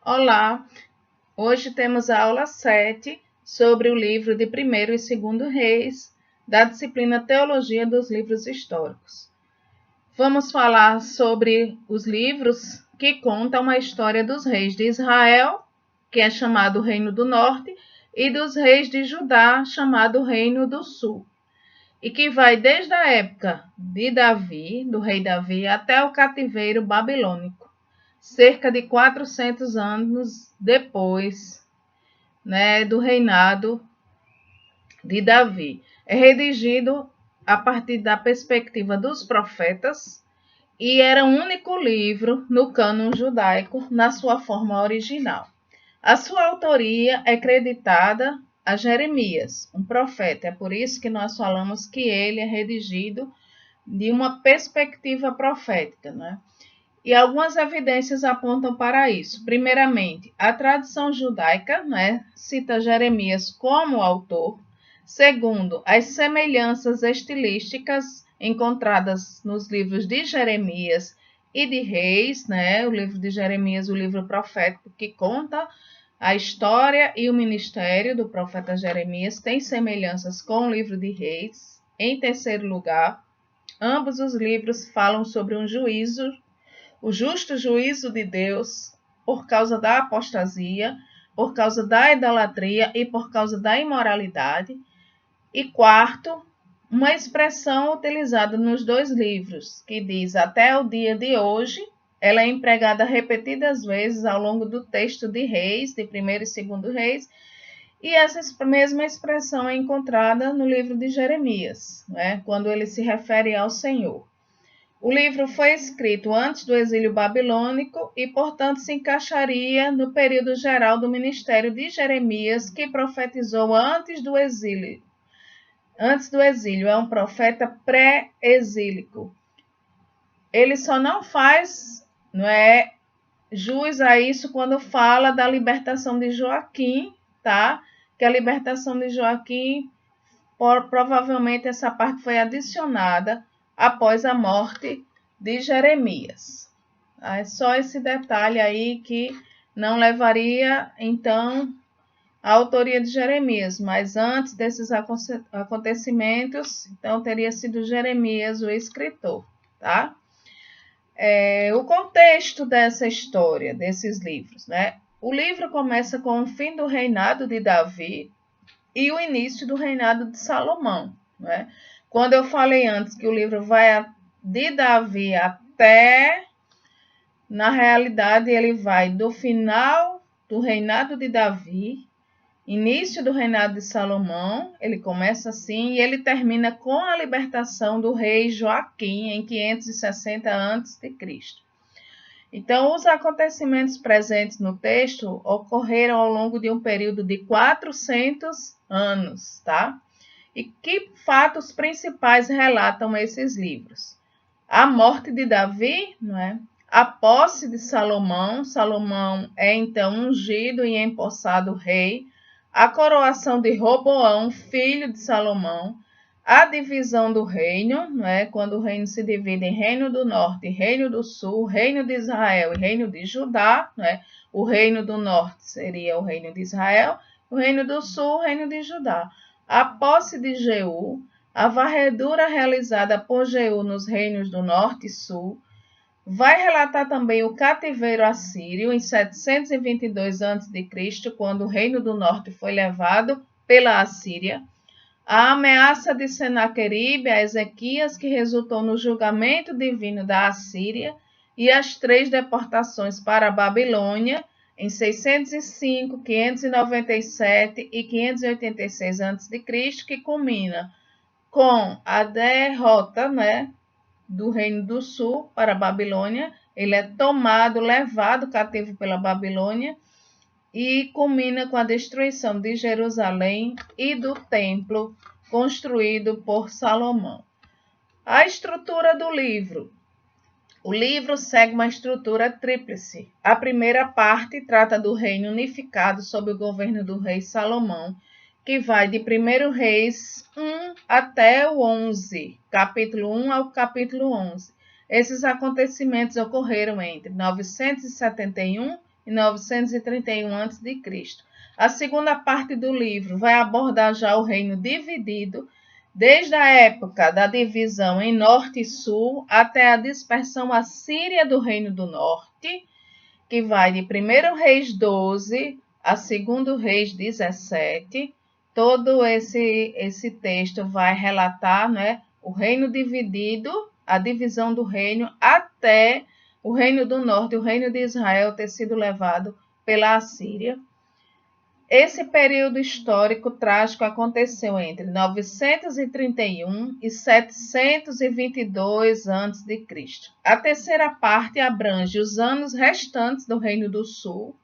Olá, hoje temos a aula 7 sobre o livro de 1º e 2º Reis, da disciplina Teologia dos Livros Históricos. Vamos falar sobre os livros que contam a história dos reis de Israel, que é chamado Reino do Norte, e dos reis de Judá, chamado Reino do Sul, e que vai desde a época de Davi, do rei Davi, até o cativeiro babilônico, cerca de 400 anos depois, do reinado de Davi. É redigido a partir da perspectiva dos profetas e era o único livro no cânon judaico na sua forma original. A sua autoria é creditada a Jeremias, um profeta. É por isso que nós falamos que ele é redigido de uma perspectiva profética, né? E algumas evidências apontam para isso. Primeiramente, a tradição judaica, cita Jeremias como autor. Segundo, as semelhanças estilísticas encontradas nos livros de Jeremias e de Reis, o livro de Jeremias, o livro profético que conta a história e o ministério do profeta Jeremias, tem semelhanças com o livro de Reis. Em terceiro lugar, ambos os livros falam sobre um juízo, o justo juízo de Deus por causa da apostasia, por causa da idolatria e por causa da imoralidade. E quarto, uma expressão utilizada nos dois livros, que diz até o dia de hoje, ela é empregada repetidas vezes ao longo do texto de Reis, de 1º e 2º Reis, e essa mesma expressão é encontrada no livro de Jeremias, quando ele se refere ao Senhor. O livro foi escrito antes do exílio babilônico e, portanto, se encaixaria no período geral do ministério de Jeremias, que profetizou antes do exílio. Antes do exílio, é um profeta pré-exílico. Ele só não faz jus a isso quando fala da libertação de Joaquim, tá? Que a libertação de Joaquim, provavelmente essa parte foi adicionada após a morte de Jeremias. É só esse detalhe aí que não levaria, então, a autoria de Jeremias, mas antes desses acontecimentos, então teria sido Jeremias o escritor, tá? O contexto dessa história, desses livros, O livro começa com o fim do reinado de Davi e o início do reinado de Salomão, Quando eu falei antes que o livro vai de Davi até, na realidade, ele vai do final do reinado de Davi, início do reinado de Salomão, ele começa assim, e ele termina com a libertação do rei Joaquim, em 560 a.C. Então, os acontecimentos presentes no texto ocorreram ao longo de um período de 400 anos, tá? E que fatos principais relatam esses livros? A morte de Davi, A posse de Salomão. Salomão é então ungido e empossado rei. A coroação de Roboão, filho de Salomão. A divisão do reino, quando o reino se divide em Reino do Norte, Reino do Sul, Reino de Israel e Reino de Judá, O Reino do Norte seria o Reino de Israel, o Reino do Sul, o Reino de Judá. A posse de Jeú, a varredura realizada por Jeú nos reinos do Norte e Sul. Vai relatar também o cativeiro assírio em 722 a.C., quando o Reino do Norte foi levado pela Assíria. A ameaça de Senaqueribe a Ezequias, que resultou no julgamento divino da Assíria, e as 3 deportações para a Babilônia, em 605, 597 e 586 a.C., que culmina com a derrota, do Reino do Sul para a Babilônia. Ele é tomado, levado cativo pela Babilônia, e culmina com a destruição de Jerusalém e do templo construído por Salomão. A estrutura do livro. O livro segue uma estrutura tríplice. A primeira parte trata do reino unificado sob o governo do rei Salomão, que vai de 1º Reis 1 até o 11, capítulo 1 ao capítulo 11. Esses acontecimentos ocorreram entre 971 e 931 a.C. A segunda parte do livro vai abordar já o reino dividido, desde a época da divisão em norte e sul até a dispersão assíria do reino do norte, que vai de 1 Reis 12 a 2 Reis 17. Todo esse texto vai relatar, né, o reino dividido, a divisão do reino, até o reino do norte, o reino de Israel, ter sido levado pela Assíria. Esse período histórico trágico aconteceu entre 931 e 722 a.C. A terceira parte abrange os anos restantes do Reino do Sul.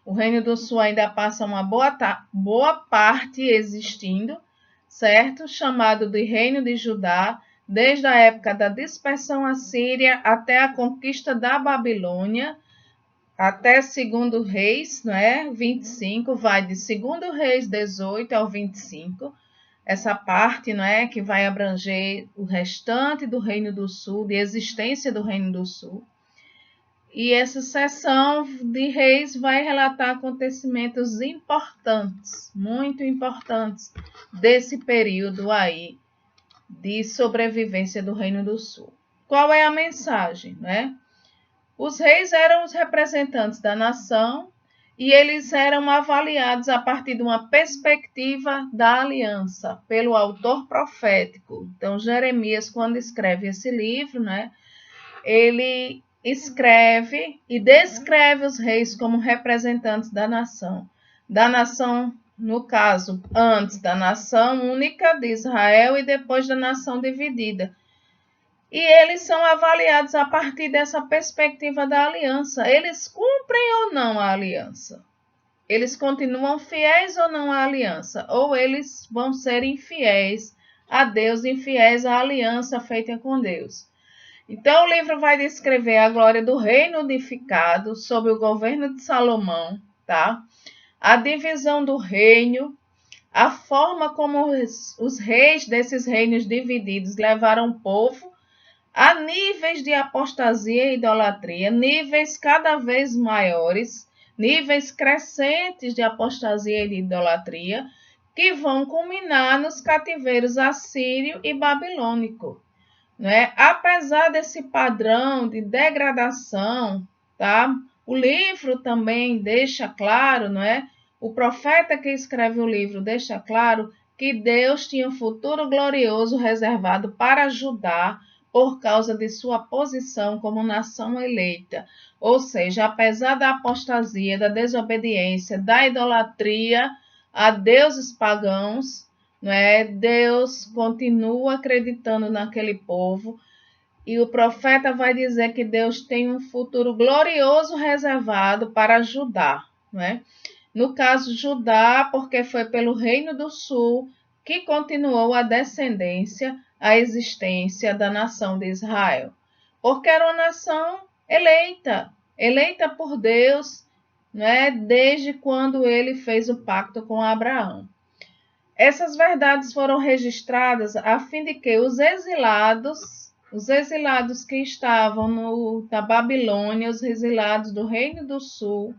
O Reino do Sul ainda passa uma boa parte existindo, certo? Chamado de Reino de Judá, desde a época da dispersão assíria até a conquista da Babilônia, até 2 Reis, né? 25, vai de 2 Reis 18 ao 25. Essa parte, né, que vai abranger o restante do Reino do Sul, de existência do Reino do Sul. E essa seção de reis vai relatar acontecimentos importantes, muito importantes, desse período aí de sobrevivência do Reino do Sul. Qual é a mensagem, né? Os reis eram os representantes da nação e eles eram avaliados a partir de uma perspectiva da aliança pelo autor profético. Então, Jeremias, quando escreve esse livro, né, ele escreve e descreve os reis como representantes da nação, no caso, antes da nação única de Israel e depois da nação dividida. E eles são avaliados a partir dessa perspectiva da aliança. Eles cumprem ou não a aliança? Eles continuam fiéis ou não à aliança? Ou eles vão ser infiéis a Deus, infiéis à aliança feita com Deus? Então, o livro vai descrever a glória do reino unificado sob o governo de Salomão, tá? A divisão do reino, a forma como os reis desses reinos divididos levaram o povo a níveis de apostasia e idolatria, níveis cada vez maiores, níveis crescentes de apostasia e de idolatria, que vão culminar nos cativeiros assírio e babilônico. Né? Apesar desse padrão de degradação, tá? O livro também deixa claro, não é? O profeta que escreve o livro deixa claro que Deus tinha um futuro glorioso reservado para Judá por causa de sua posição como nação eleita. Ou seja, apesar da apostasia, da desobediência, da idolatria a deuses pagãos, né? Deus continua acreditando naquele povo e o profeta vai dizer que Deus tem um futuro glorioso reservado para Judá, né? No caso, Judá, porque foi pelo Reino do Sul que continuou a descendência, a existência da nação de Israel. Porque era uma nação eleita por Deus, né? Desde quando ele fez o pacto com Abraão. Essas verdades foram registradas a fim de que os exilados que estavam na Babilônia, os exilados do Reino do Sul,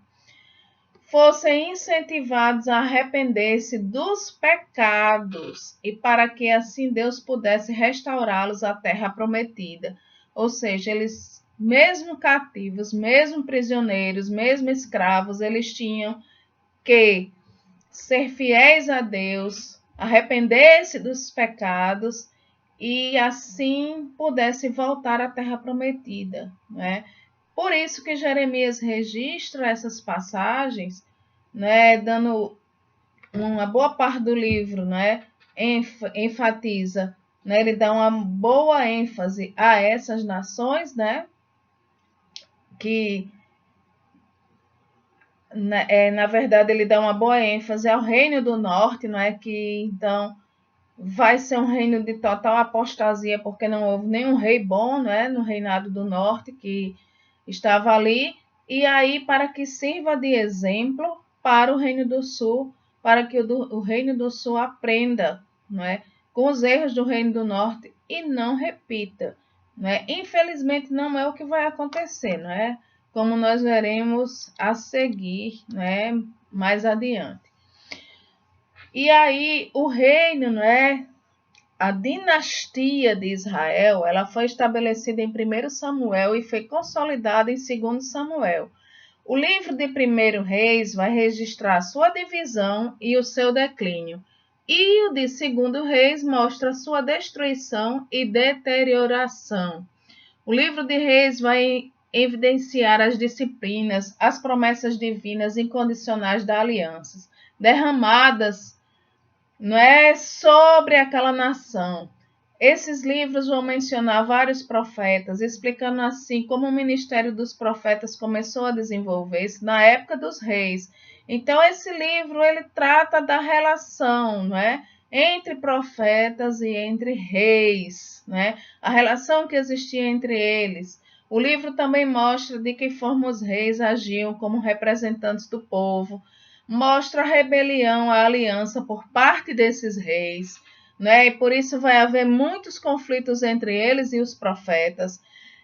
fossem incentivados a arrepender-se dos pecados e para que assim Deus pudesse restaurá-los à terra prometida. Ou seja, eles, mesmo cativos, mesmo prisioneiros, mesmo escravos, eles tinham que ser fiéis a Deus, arrepender-se dos pecados e assim pudesse voltar à terra prometida, né? Por isso que Jeremias registra essas passagens, né, dando uma boa parte do livro, né, enfatiza, né, ele dá uma boa ênfase a essas nações, né, que na verdade, ele dá uma boa ênfase ao reino do norte, não é? Que então vai ser um reino de total apostasia, porque não houve nenhum rei bom, não é? No reinado do norte que estava ali, e aí para que sirva de exemplo para o reino do sul, para que o reino do sul aprenda, não é? Com os erros do reino do norte e não repita, não é? Infelizmente não é o que vai acontecer, não é? como nós veremos a seguir, né, mais adiante. E aí o reino, né, a dinastia de Israel, ela foi estabelecida em 1 Samuel e foi consolidada em 2 Samuel. O livro de 1 Reis vai registrar sua divisão e o seu declínio. E o de 2 Reis mostra sua destruição e deterioração. O livro de Reis vai evidenciar as disciplinas, as promessas divinas incondicionais da aliança, derramadas, não é, sobre aquela nação. Esses livros vão mencionar vários profetas, explicando assim como o ministério dos profetas começou a desenvolver-se na época dos reis. Então, esse livro ele trata da relação, não é, entre profetas e entre reis, né? A relação que existia entre eles. O livro também mostra de que forma os reis agiam como representantes do povo, mostra a rebelião à aliança por parte desses reis, né? E por isso vai haver muitos conflitos entre eles e os profetas.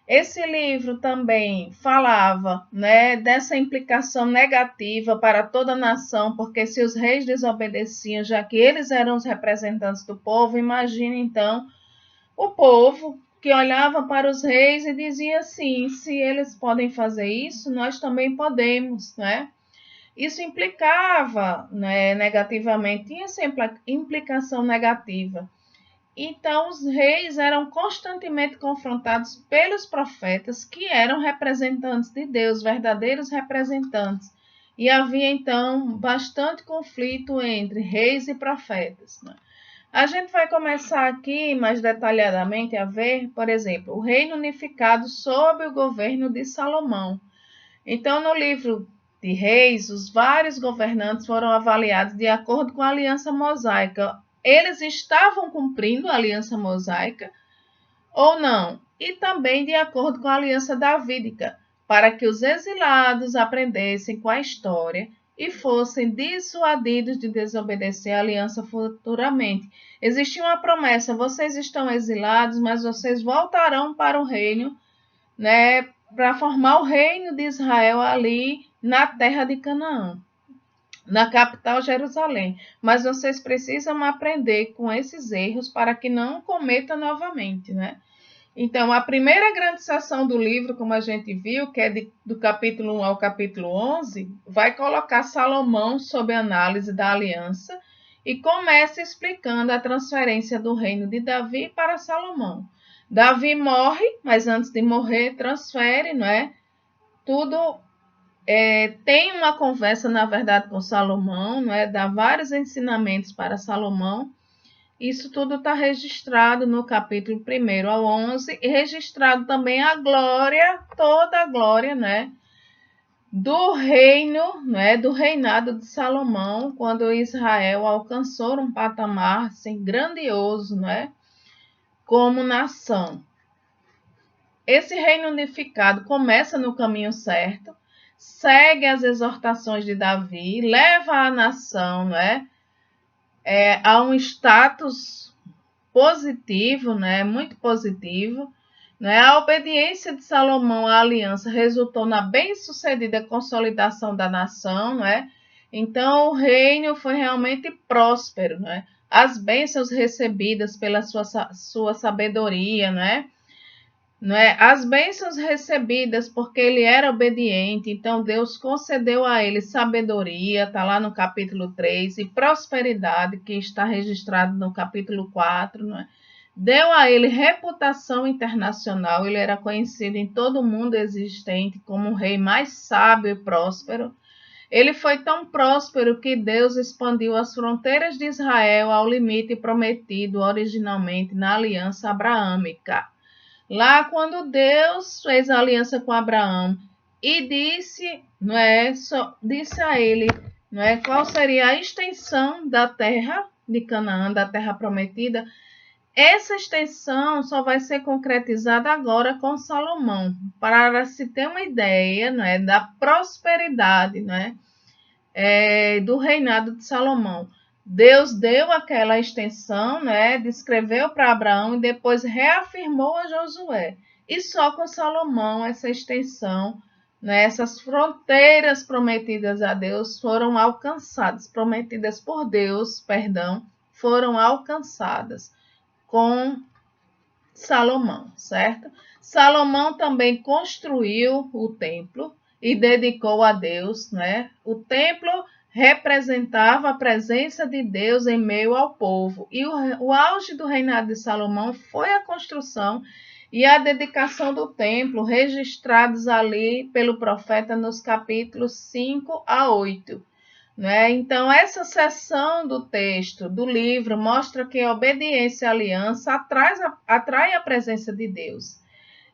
Esse livro também falava, né, dessa implicação negativa para toda a nação, porque se os reis desobedeciam, já que eles eram os representantes do povo, imagine então o povo que olhava para os reis e dizia assim: se eles podem fazer isso, nós também podemos, né? Isso implicava, né, negativamente, tinha essa implicação negativa. Então, os reis eram constantemente confrontados pelos profetas, que eram representantes de Deus, verdadeiros representantes. E havia, então, bastante conflito entre reis e profetas, né? A gente vai começar aqui mais detalhadamente a ver, por exemplo, o reino unificado sob o governo de Salomão. Então, no livro de Reis, os vários governantes foram avaliados de acordo com a aliança mosaica. Eles estavam cumprindo a aliança mosaica ou não? E também de acordo com a aliança davídica, para que os exilados aprendessem com a história e fossem dissuadidos de desobedecer a aliança futuramente. Existia uma promessa: vocês estão exilados, mas vocês voltarão para o reino, né, para formar o reino de Israel ali na terra de Canaã, na capital Jerusalém. Mas vocês precisam aprender com esses erros para que não cometam novamente, né? Então, a primeira grande seção do livro, como a gente viu, que é do capítulo 1 ao capítulo 11, vai colocar Salomão sob análise da aliança e começa explicando a transferência do reino de Davi para Salomão. Davi morre, mas antes de morrer, transfere, não é? Tudo tem uma conversa, na verdade, com Salomão, não é? Dá vários ensinamentos para Salomão. Isso tudo está registrado no capítulo 1 ao 11 e registrado também a glória, toda a glória, né, do reino, né, do reinado de Salomão, quando Israel alcançou um patamar assim, grandioso, né, como nação. Esse reino unificado começa no caminho certo, segue as exortações de Davi, leva a nação, né, a um status positivo, né, muito positivo, né? A obediência de Salomão à aliança resultou na bem-sucedida consolidação da nação, né? Então o reino foi realmente próspero, né? As bênçãos recebidas pela sua sabedoria, né? As bênçãos recebidas porque ele era obediente, então Deus concedeu a ele sabedoria, está lá no capítulo 3, e prosperidade, que está registrado no capítulo 4, deu a ele reputação internacional, ele era conhecido em todo o mundo existente como o rei mais sábio e próspero. Ele foi tão próspero que Deus expandiu as fronteiras de Israel ao limite prometido originalmente na aliança abraâmica. Lá quando Deus fez a aliança com Abraão e disse, disse a ele, qual seria a extensão da terra de Canaã, da terra prometida, essa extensão só vai ser concretizada agora com Salomão, para se ter uma ideia, da prosperidade, do reinado de Salomão. Deus deu aquela extensão, descreveu para Abraão e depois reafirmou a Josué. E só com Salomão essa extensão né? Essas fronteiras prometidas a Deus foram alcançadas, prometidas por Deus, perdão, foram alcançadas com Salomão, certo? Salomão também construiu o templo e dedicou a Deus, né? O templo representava a presença de Deus em meio ao povo. E o auge do reinado de Salomão foi a construção e a dedicação do templo, registrados ali pelo profeta nos capítulos 5 a 8. Né? Então, essa seção do texto do livro mostra que a obediência à aliança atrai a presença de Deus.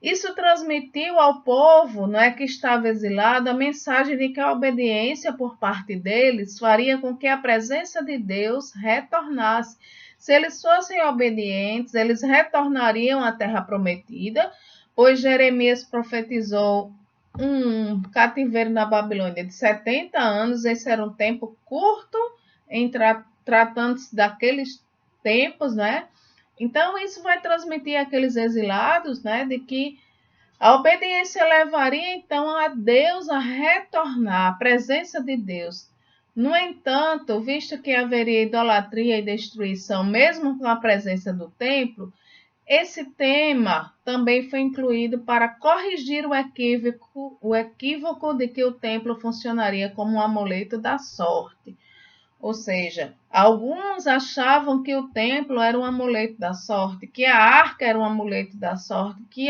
Isso transmitiu ao povo, não é, que estava exilado, a mensagem de que a obediência por parte deles faria com que a presença de Deus retornasse. Se eles fossem obedientes, eles retornariam à terra prometida, pois Jeremias profetizou um cativeiro na Babilônia de 70 anos. Esse era um tempo curto em tratando-se daqueles tempos, né? Então, isso vai transmitir àqueles exilados, né, de que a obediência levaria, então, a Deus a retornar, a presença de Deus. No entanto, visto que haveria idolatria e destruição, mesmo com a presença do templo, esse tema também foi incluído para corrigir o equívoco de que o templo funcionaria como um amuleto da sorte. Ou seja, alguns achavam que o templo era um amuleto da sorte, que a arca era um amuleto da sorte, que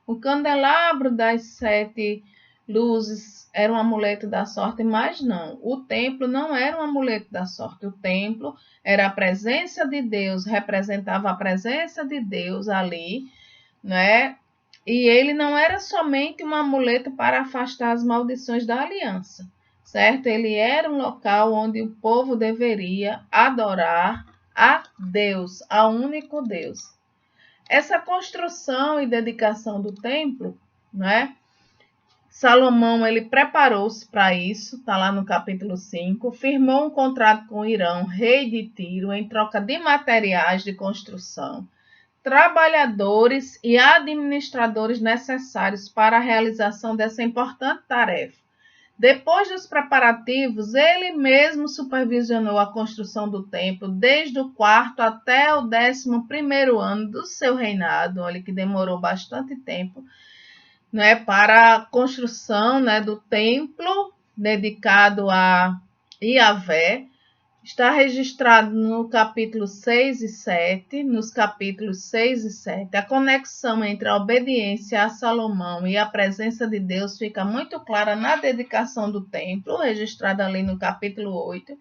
o candelabro das 7 luzes era um amuleto da sorte, mas não. O templo não era um amuleto da sorte. O templo era a presença de Deus, representava a presença de Deus ali, né? E ele não era somente um amuleto para afastar as maldições da aliança, certo? Ele era um local onde o povo deveria adorar a Deus, ao único Deus. Essa construção e dedicação do templo, né? Salomão, ele preparou-se para isso, está lá no capítulo 5, firmou um contrato com Irão, rei de Tiro, em troca de materiais de construção, trabalhadores e administradores necessários para a realização dessa importante tarefa. Depois dos preparativos, ele mesmo supervisionou a construção do templo desde o 4º até o 11º ano do seu reinado, olha que demorou bastante tempo, né, para a construção, né, do templo dedicado a Yahvé. Está registrado no capítulo 6 e 7, nos capítulos 6 e 7. A conexão entre a obediência a Salomão e a presença de Deus fica muito clara na dedicação do templo, registrada ali no capítulo 8.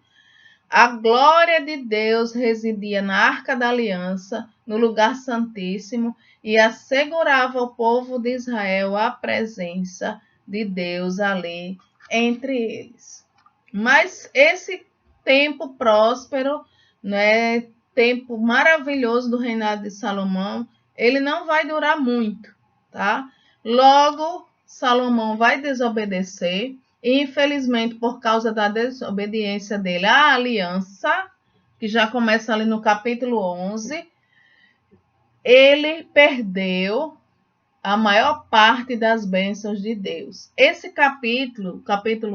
A glória de Deus residia na Arca da Aliança, no lugar santíssimo, e assegurava ao povo de Israel a presença de Deus ali entre eles. Mas esse tempo próspero, né, tempo maravilhoso do reinado de Salomão, ele não vai durar muito, tá? Logo, Salomão vai desobedecer e, infelizmente, por causa da desobediência dele à aliança, que já começa ali no capítulo 11, ele perdeu a maior parte das bênçãos de Deus. Esse capítulo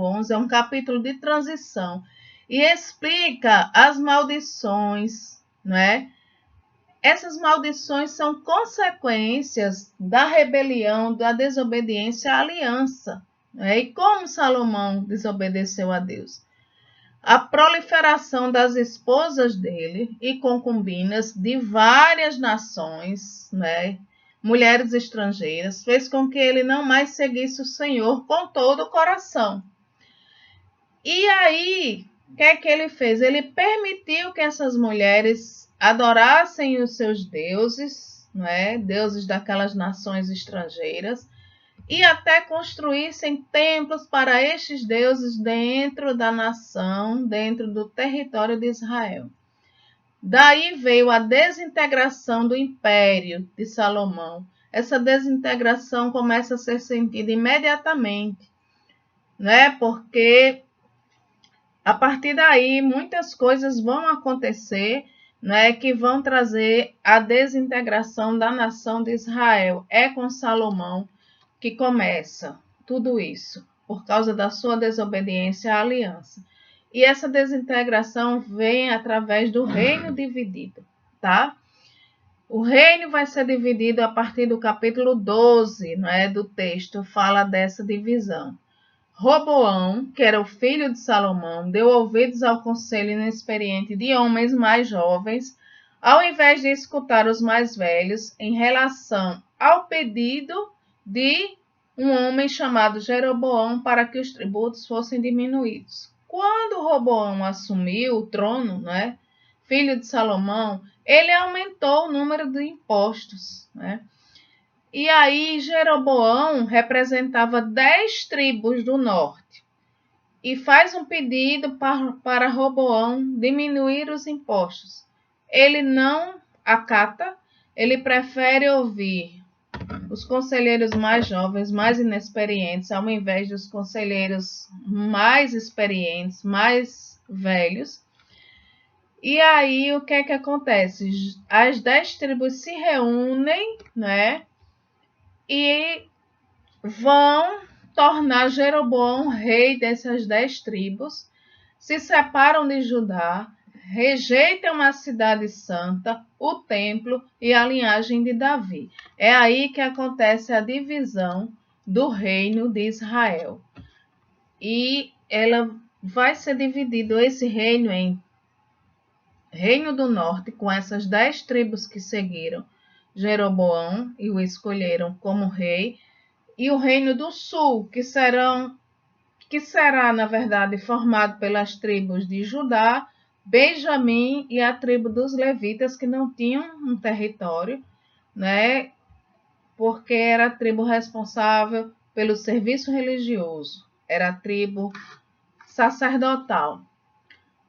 11, é um capítulo de transição e explica as maldições, né? Essas maldições são consequências da rebelião, da desobediência à aliança, né? E como Salomão desobedeceu a Deus? A proliferação das esposas dele e concubinas de várias nações, né? Mulheres estrangeiras, fez com que ele não mais seguisse o Senhor com todo o coração. E aí, o que é que ele fez? Ele permitiu que essas mulheres adorassem os seus deuses, não é? Deuses daquelas nações estrangeiras, e até construíssem templos para estes deuses dentro da nação, dentro do território de Israel. Daí veio a desintegração do império de Salomão. Essa desintegração começa a ser sentida imediatamente, né? Porque a partir daí muitas coisas vão acontecer, né, que vão trazer a desintegração da nação de Israel. É com Salomão que começa, tudo isso, por causa da sua desobediência à aliança. E essa desintegração vem através do reino dividido, tá? O reino vai ser dividido a partir do capítulo 12, do texto, fala dessa divisão. Roboão, que era o filho de Salomão, deu ouvidos ao conselho inexperiente de homens mais jovens, ao invés de escutar os mais velhos, em relação ao pedido de um homem chamado Jeroboão para que os tributos fossem diminuídos. Quando Roboão assumiu o trono, filho de Salomão, ele aumentou o número de impostos, E aí Jeroboão representava 10 tribos do norte e faz um pedido para Roboão diminuir os impostos. Ele não acata, ele prefere ouvir os conselheiros mais jovens, mais inexperientes, ao invés dos conselheiros mais experientes, mais velhos. E aí o que é que acontece? As 10 tribos se reúnem, e vão tornar Jeroboão rei dessas 10 tribos, se separam de Judá, rejeitam a cidade santa, o templo e a linhagem de Davi. É aí que acontece a divisão do reino de Israel. E ela vai ser dividido esse reino em Reino do Norte, com essas 10 tribos que seguiram Jeroboão e o escolheram como rei, e o Reino do Sul, que será, na verdade, formado pelas tribos de Judá, Benjamim e a tribo dos levitas, que não tinham um território, porque era a tribo responsável pelo serviço religioso, era a tribo sacerdotal.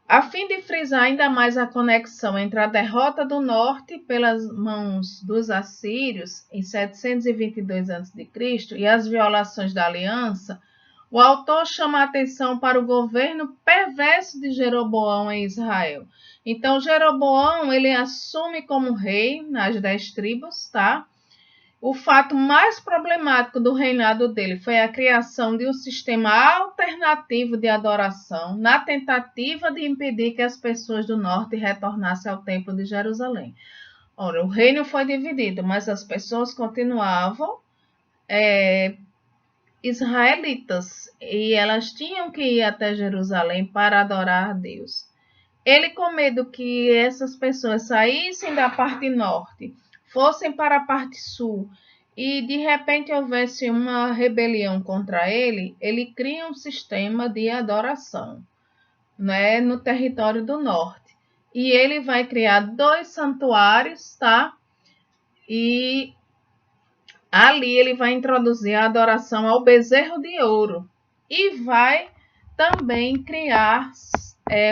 A fim de frisar ainda mais a conexão entre a derrota do norte pelas mãos dos assírios em 722 a.C. e as violações da aliança, o autor chama a atenção para o governo perverso de Jeroboão em Israel. Então, Jeroboão, ele assume como rei nas 10 tribos, tá? O fato mais problemático do reinado dele foi a criação de um sistema alternativo de adoração, na tentativa de impedir que as pessoas do norte retornassem ao Templo de Jerusalém. Ora, o reino foi dividido, mas as pessoas continuavam israelitas e elas tinham que ir até Jerusalém para adorar a Deus. Ele, com medo que essas pessoas saíssem da parte norte, fossem para a parte sul e de repente houvesse uma rebelião contra ele, ele cria um sistema de adoração, no território do norte. E ele vai criar 2 santuários, tá? E ali ele vai introduzir a adoração ao bezerro de ouro e vai também criar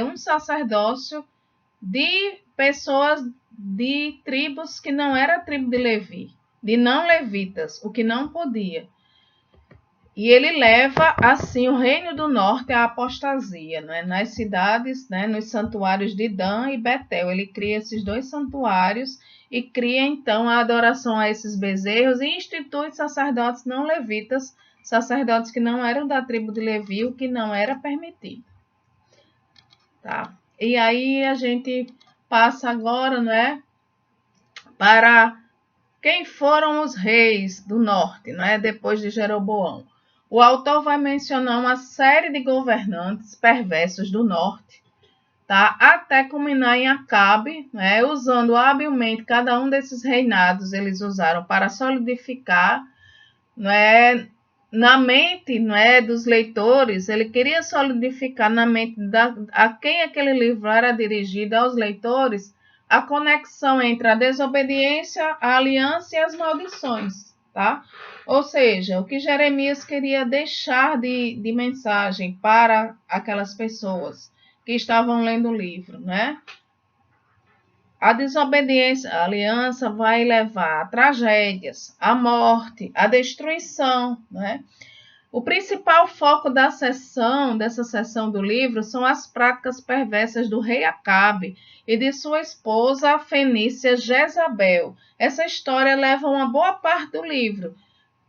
um sacerdócio de pessoas de tribos que não era a tribo de Levi, de não levitas, o que não podia. E ele leva, assim, o reino do norte à apostasia, nas cidades, nos santuários de Dan e Betel. Ele cria esses 2 santuários e cria, então, a adoração a esses bezerros e institui sacerdotes não levitas, sacerdotes que não eram da tribo de Levi, o que não era permitido. Tá? E aí a gente passa agora, para quem foram os reis do norte, depois de Jeroboão. O autor vai mencionar uma série de governantes perversos do norte, tá? Até culminar em Acabe, usando habilmente cada um desses reinados, eles usaram para solidificar, na mente, dos leitores. Ele queria solidificar na mente a quem aquele livro era dirigido, aos leitores, a conexão entre a desobediência, a aliança e as maldições, tá? Ou seja, o que Jeremias queria deixar de mensagem para aquelas pessoas que estavam lendo o livro, A desobediência, a aliança vai levar a tragédias, a morte, a destruição, O principal foco dessa seção do livro são as práticas perversas do rei Acabe e de sua esposa, a fenícia Jezabel. Essa história leva uma boa parte do livro,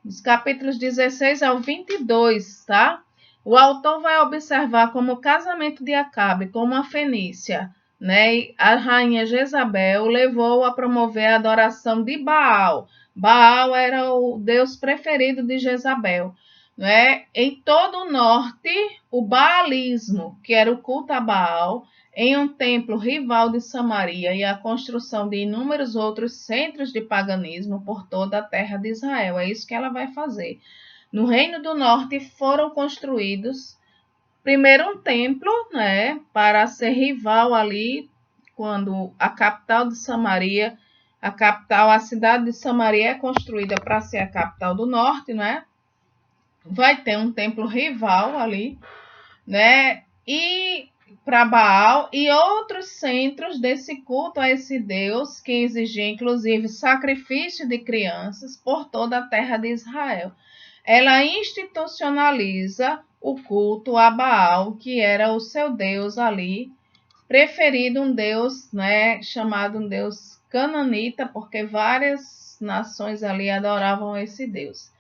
dos capítulos 16 ao 22, tá? O autor vai observar como o casamento de Acabe com uma fenícia, né, e a rainha Jezabel levou a promover a adoração de Baal. Baal era o deus preferido de Jezabel. Né? Em todo o norte, o baalismo, que era o culto a Baal, em um templo rival de Samaria e a construção de inúmeros outros centros de paganismo por toda a terra de Israel. É isso que ela vai fazer. No Reino do Norte foram construídos primeiro um templo, né, para ser rival ali, quando a capital de Samaria, a cidade de Samaria é construída para ser a capital do norte, né? Vai ter um templo rival ali, né? E para Baal e outros centros desse culto a esse Deus, que exigia inclusive sacrifício de crianças por toda a terra de Israel. Ela institucionaliza o culto a Baal, que era o seu Deus ali, preferido, um Deus, né, chamado um Deus cananita, porque várias nações ali adoravam esse Deus.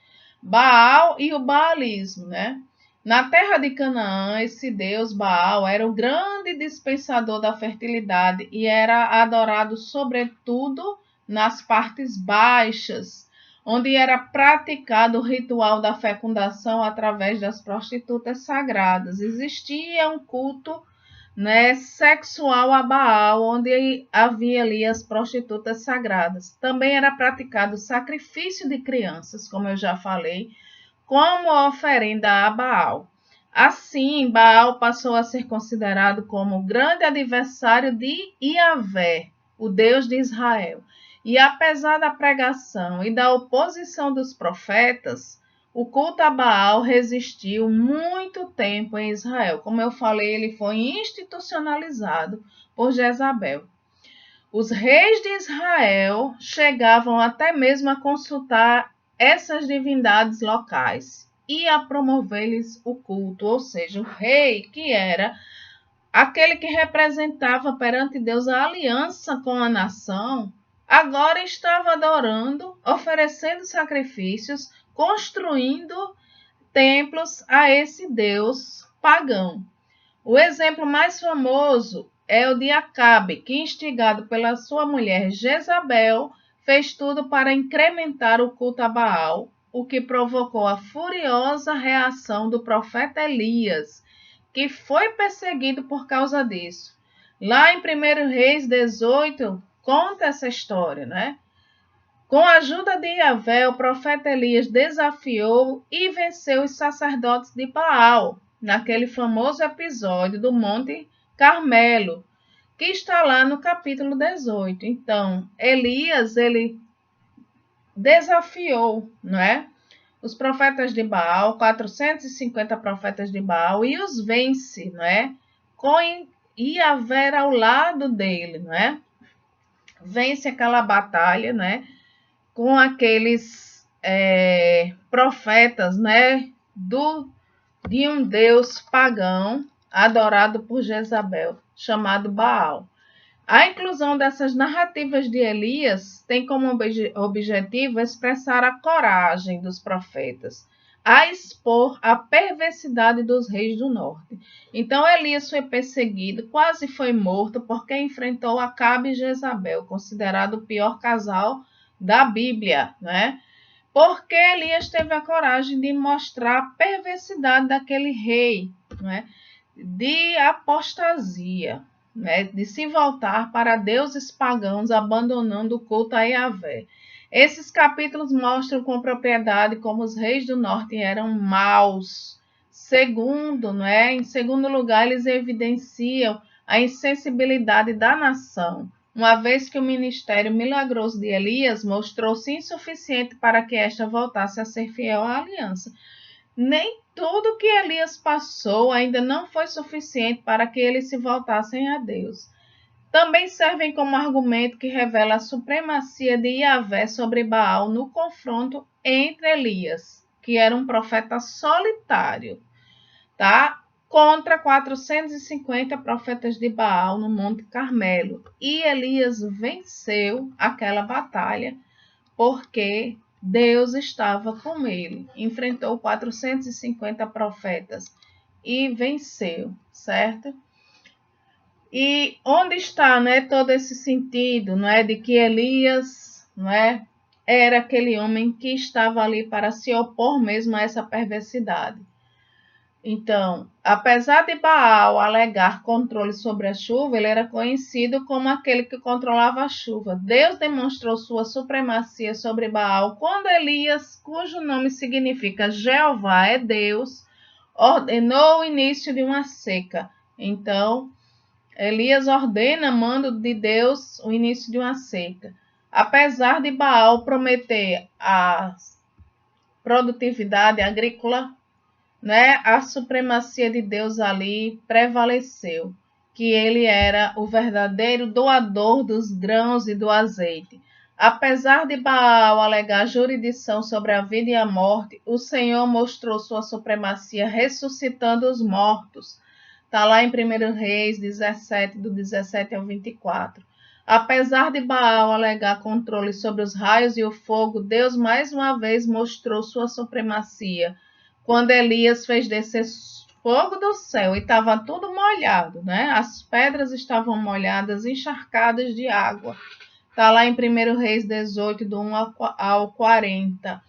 Baal e o baalismo, né? Na terra de Canaã, esse deus Baal era o grande dispensador da fertilidade e era adorado sobretudo nas partes baixas, onde era praticado o ritual da fecundação através das prostitutas sagradas. Existia um culto, né, sexual a Baal, onde havia ali as prostitutas sagradas. Também era praticado o sacrifício de crianças, como eu já falei, como oferenda a Baal. Assim, Baal passou a ser considerado como o grande adversário de Iavé, o Deus de Israel. E apesar da pregação e da oposição dos profetas, o culto a Baal resistiu muito tempo em Israel. Como eu falei, ele foi institucionalizado por Jezabel. Os reis de Israel chegavam até mesmo a consultar essas divindades locais e a promover-lhes o culto, ou seja, o rei, que era aquele que representava perante Deus a aliança com a nação, agora estava adorando, oferecendo sacrifícios, construindo templos a esse Deus pagão. O exemplo mais famoso é o de Acabe, que, instigado pela sua mulher Jezabel, fez tudo para incrementar o culto a Baal, o que provocou a furiosa reação do profeta Elias, que foi perseguido por causa disso. Lá em 1 Reis 18, conta essa história, né? Com a ajuda de Yahvé, o profeta Elias desafiou e venceu os sacerdotes de Baal, naquele famoso episódio do Monte Carmelo, que está lá no capítulo 18. Então, Elias, ele desafiou, não é? Os profetas de Baal, 450 profetas de Baal, e os vence, não é? Com Yahvé ao lado dele, não é? Vence aquela batalha, né? Com aqueles profetas, né? De um deus pagão adorado por Jezabel, chamado Baal. A inclusão dessas narrativas de Elias tem como objetivo expressar a coragem dos profetas, a expor a perversidade dos reis do norte. Então Elias foi perseguido, quase foi morto, porque enfrentou Acabe e Jezabel, considerado o pior casal da Bíblia, né? Porque Elias teve a coragem de mostrar a perversidade daquele rei, né? De apostasia, né? De se voltar para deuses pagãos, abandonando o culto a Yahvé. Esses capítulos mostram com propriedade como os reis do norte eram maus. Segundo, né? Em segundo lugar, eles evidenciam a insensibilidade da nação, uma vez que o ministério milagroso de Elias mostrou-se insuficiente para que esta voltasse a ser fiel à aliança. Nem tudo que Elias passou ainda não foi suficiente para que eles se voltassem a Deus. Também servem como argumento que revela a supremacia de Yahvé sobre Baal no confronto entre Elias, que era um profeta solitário, tá? Contra 450 profetas de Baal no Monte Carmelo. E Elias venceu aquela batalha porque Deus estava com ele, enfrentou 450 profetas e venceu, certo? E onde está, né, todo esse sentido, não é, de que Elias, não é, era aquele homem que estava ali para se opor mesmo a essa perversidade. Então, apesar de Baal alegar controle sobre a chuva, ele era conhecido como aquele que controlava a chuva. Deus demonstrou sua supremacia sobre Baal quando Elias, cujo nome significa Jeová é Deus, ordenou o início de uma seca. Então, Elias ordena, mando de Deus, o início de uma seca. Apesar de Baal prometer a produtividade agrícola, né, a supremacia de Deus ali prevaleceu, que ele era o verdadeiro doador dos grãos e do azeite. Apesar de Baal alegar jurisdição sobre a vida e a morte, o Senhor mostrou sua supremacia ressuscitando os mortos. Está lá em 1 Reis 17, do 17 ao 24. Apesar de Baal alegar controle sobre os raios e o fogo, Deus mais uma vez mostrou sua supremacia quando Elias fez descer fogo do céu e estava tudo molhado, né? As pedras estavam molhadas, encharcadas de água. Está lá em 1 Reis 18, do 1 ao 40.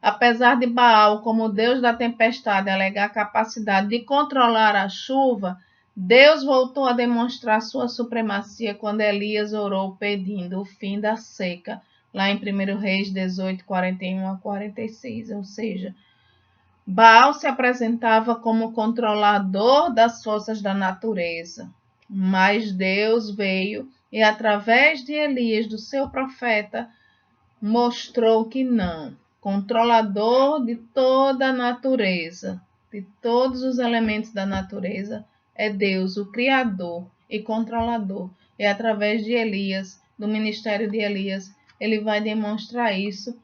Apesar de Baal, como Deus da tempestade, alegar a capacidade de controlar a chuva, Deus voltou a demonstrar sua supremacia quando Elias orou pedindo o fim da seca, lá em 1 Reis 18, 41 a 46, ou seja, Baal se apresentava como controlador das forças da natureza, mas Deus veio e, através de Elias, do seu profeta, mostrou que não. Controlador de toda a natureza, de todos os elementos da natureza, é Deus, o Criador e controlador. E através de Elias, do ministério de Elias, ele vai demonstrar isso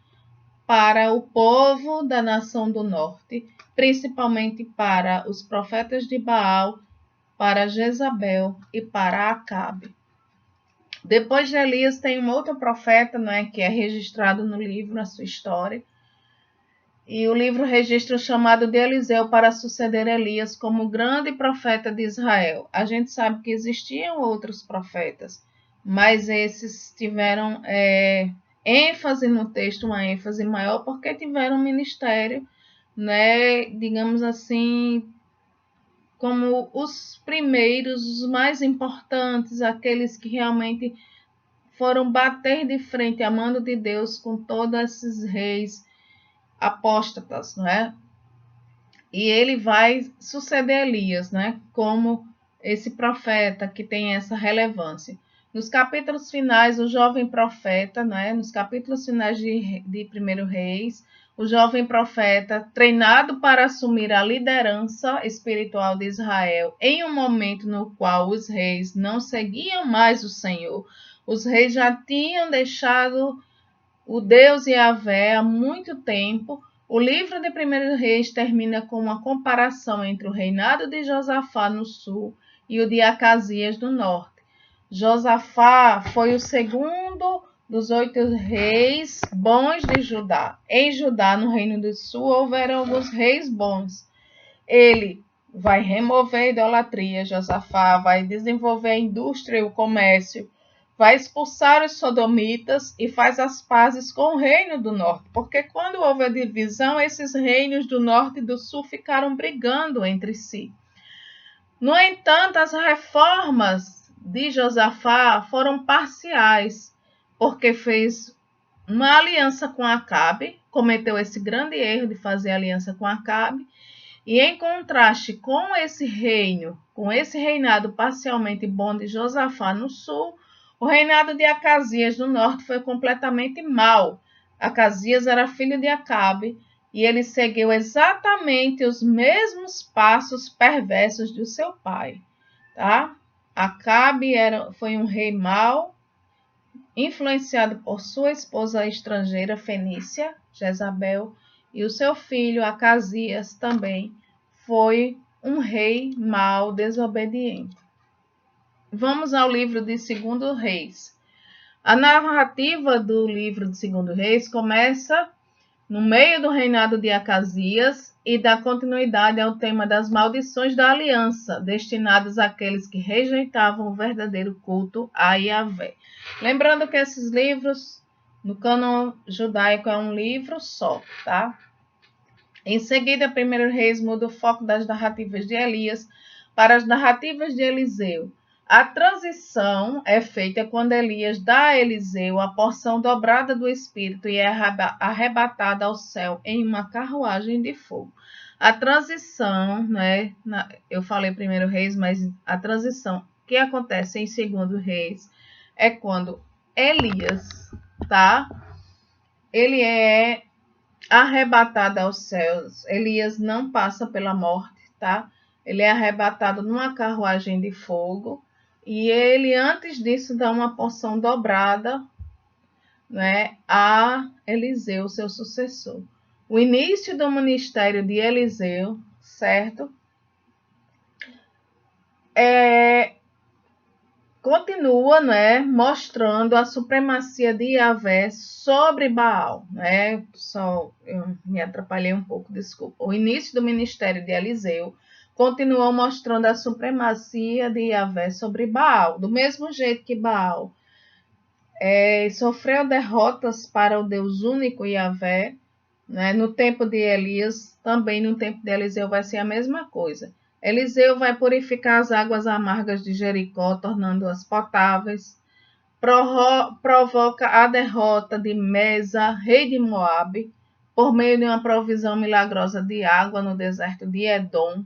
para o povo da nação do norte, principalmente para os profetas de Baal, para Jezabel e para Acabe. Depois de Elias tem um outro profeta, né, que é registrado no livro, a sua história. E o livro registra o chamado de Eliseu para suceder Elias como grande profeta de Israel. A gente sabe que existiam outros profetas, mas esses tiveram ênfase no texto, uma ênfase maior, porque tiveram um ministério, né, digamos assim, como os primeiros, os mais importantes, aqueles que realmente foram bater de frente a mando de Deus com todos esses reis apóstatas, não é? E ele vai suceder Elias, né? Como esse profeta que tem essa relevância. Nos capítulos finais, o jovem profeta, né? Nos capítulos finais de 1 Reis, o jovem profeta, treinado para assumir a liderança espiritual de Israel, em um momento no qual os reis não seguiam mais o Senhor, os reis já tinham deixado o Deus Yahvé há muito tempo. O livro de 1 Reis termina com uma comparação entre o reinado de Josafá no sul e o de Acasias no norte. Josafá foi o segundo dos 8 reis bons de Judá. Em Judá, no reino do sul, houveram alguns reis bons. Ele vai remover a idolatria, Josafá vai desenvolver a indústria e o comércio, vai expulsar os sodomitas e faz as pazes com o reino do norte, porque quando houve a divisão, esses reinos do norte e do sul ficaram brigando entre si. No entanto, as reformas de Josafá foram parciais, porque fez uma aliança com Acabe, cometeu esse grande erro de fazer aliança com Acabe, e em contraste com esse reino, com esse reinado parcialmente bom de Josafá no sul, o reinado de Acasias no norte foi completamente mau. Acasias era filho de Acabe e ele seguiu exatamente os mesmos passos perversos de seu pai. Tá? Acabe foi um rei mau, influenciado por sua esposa estrangeira Fenícia, Jezabel, e o seu filho Acasias também foi um rei mau, desobediente. Vamos ao livro de 2 Reis. A narrativa do livro de 2 Reis começa no meio do reinado de Acasias e dá continuidade ao tema das maldições da aliança, destinadas àqueles que rejeitavam o verdadeiro culto a Yahvé. Lembrando que esses livros, no cânon judaico, é um livro só, tá? Em seguida, 1 Reis muda o foco das narrativas de Elias para as narrativas de Eliseu. A transição é feita quando Elias dá a Eliseu a porção dobrada do Espírito e é arrebatada ao céu em uma carruagem de fogo. A transição, né, eu falei 1 Reis, mas a transição que acontece em 2 Reis é quando Elias, tá? Ele é arrebatado aos céus. Elias não passa pela morte, tá? Ele é arrebatado numa carruagem de fogo e ele, antes disso, dá uma porção dobrada, né, a Eliseu, seu sucessor. O início do ministério de Eliseu, certo? Continua, né, mostrando a supremacia de Yahvé sobre Baal, né? Só eu me atrapalhei um pouco, desculpa. O início do ministério de Eliseu continuou mostrando a supremacia de Yahvé sobre Baal, do mesmo jeito que Baal sofreu derrotas para o Deus único Yahvé, né? No tempo de Elias, também no tempo de Eliseu vai ser a mesma coisa. Eliseu vai purificar as águas amargas de Jericó, tornando-as potáveis. Provoca a derrota de Mesa, rei de Moabe, por meio de uma provisão milagrosa de água no deserto de Edom.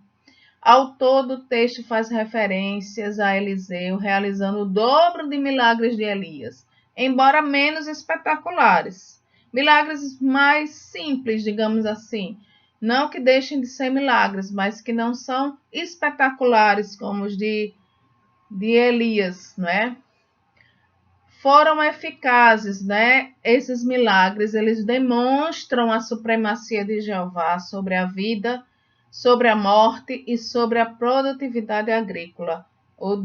Ao todo, o texto faz referências a Eliseu, realizando o dobro de milagres de Elias, embora menos espetaculares. Milagres mais simples, digamos assim. Não que deixem de ser milagres, mas que não são espetaculares como os de Elias, não é? Foram eficazes, né? Esses milagres, eles demonstram a supremacia de Jeová sobre a vida, sobre a morte e sobre a produtividade agrícola. O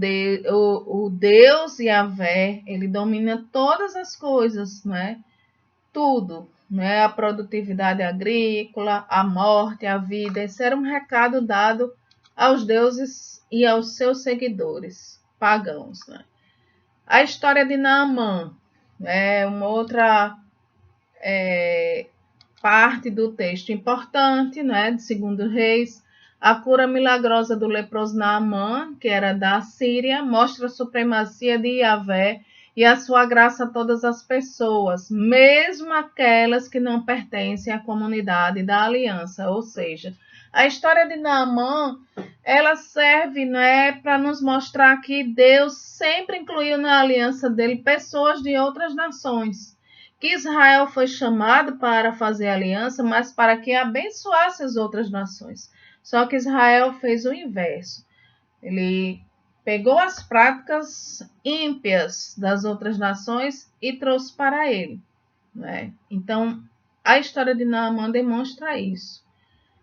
Deus Yahvé, ele domina todas as coisas, né? Tudo, né? A produtividade agrícola, a morte, a vida. Esse era um recado dado aos deuses e aos seus seguidores pagãos, né? A história de Naamã é uma outra parte do texto importante, né, de 2 Reis. A cura milagrosa do leproso Naamã, que era da Síria, mostra a supremacia de Yahvé e a sua graça a todas as pessoas, mesmo aquelas que não pertencem à comunidade da aliança. Ou seja, a história de Naamã, ela serve, né, para nos mostrar que Deus sempre incluiu na aliança dele pessoas de outras nações. Que Israel foi chamado para fazer aliança, mas para que abençoasse as outras nações. Só que Israel fez o inverso. Ele pegou as práticas ímpias das outras nações e trouxe para ele, né? Então, a história de Naamã demonstra isso.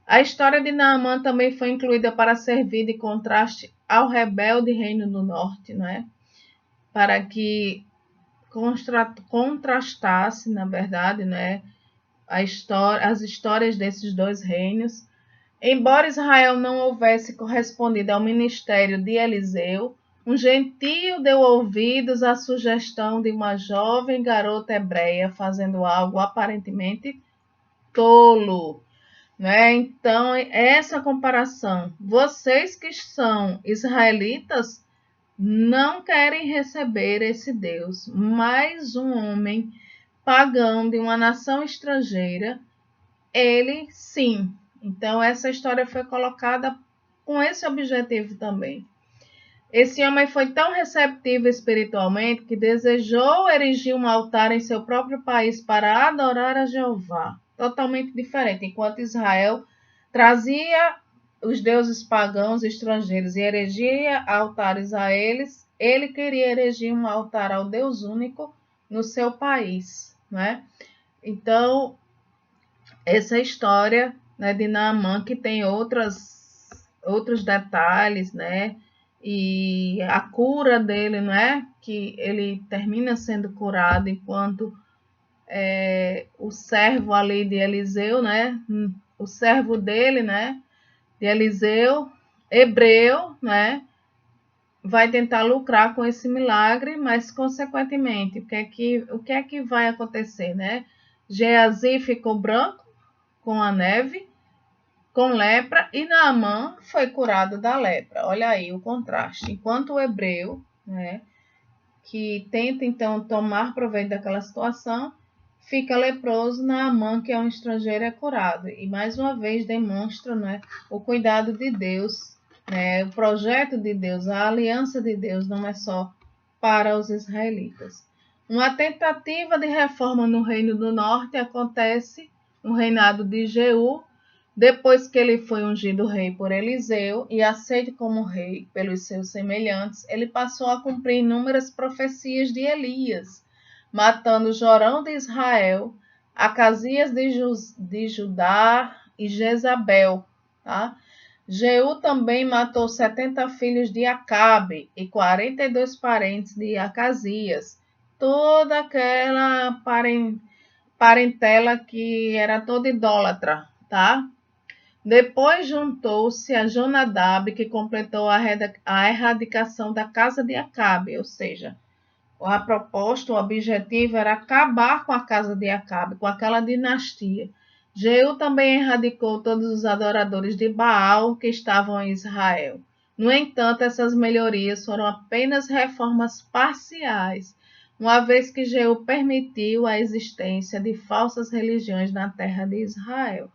A história de Naamã também foi incluída para servir de contraste ao rebelde Reino do Norte, né? Para que contrastasse, na verdade, né, as histórias desses dois reinos. Embora Israel não houvesse correspondido ao ministério de Eliseu, um gentio deu ouvidos à sugestão de uma jovem garota hebreia fazendo algo aparentemente tolo, né? Então, essa comparação, vocês que são israelitas não querem receber esse Deus, mas um homem pagão de uma nação estrangeira, ele sim. Então, essa história foi colocada com esse objetivo também. Esse homem foi tão receptivo espiritualmente que desejou erigir um altar em seu próprio país para adorar a Jeová. Totalmente diferente. Enquanto Israel trazia os deuses pagãos estrangeiros e erigia altares a eles, ele queria erigir um altar ao Deus único no seu país, né? Então, essa história, né, de Naamã, que tem outros detalhes, né? E a cura dele, né? Que ele termina sendo curado enquanto o servo ali de Eliseu, né? O servo dele, né? De Eliseu, hebreu, né? Vai tentar lucrar com esse milagre, mas consequentemente, o que é que vai acontecer, né? Geazi ficou branco com a neve, com lepra, e Naamã foi curado da lepra. Olha aí o contraste. Enquanto o hebreu, né, que tenta então tomar proveito daquela situação, fica leproso, Naamã, que é um estrangeiro, é curado. E mais uma vez demonstra, né, o cuidado de Deus, né, o projeto de Deus, a aliança de Deus não é só para os israelitas. Uma tentativa de reforma no Reino do Norte acontece no reinado de Jeú, depois que ele foi ungido rei por Eliseu e aceito como rei pelos seus semelhantes, ele passou a cumprir inúmeras profecias de Elias, matando Jorão de Israel, Acasias de Judá e Jezabel. Tá? Jeú também matou 70 filhos de Acabe e 42 parentes de Acasias, toda aquela parentela que era toda idólatra, tá? Depois juntou-se a Jonadab, que completou a erradicação da casa de Acabe, ou seja, a proposta, o objetivo era acabar com a casa de Acabe, com aquela dinastia. Jeú também erradicou todos os adoradores de Baal que estavam em Israel. No entanto, essas melhorias foram apenas reformas parciais, uma vez que Jeú permitiu a existência de falsas religiões na terra de Israel.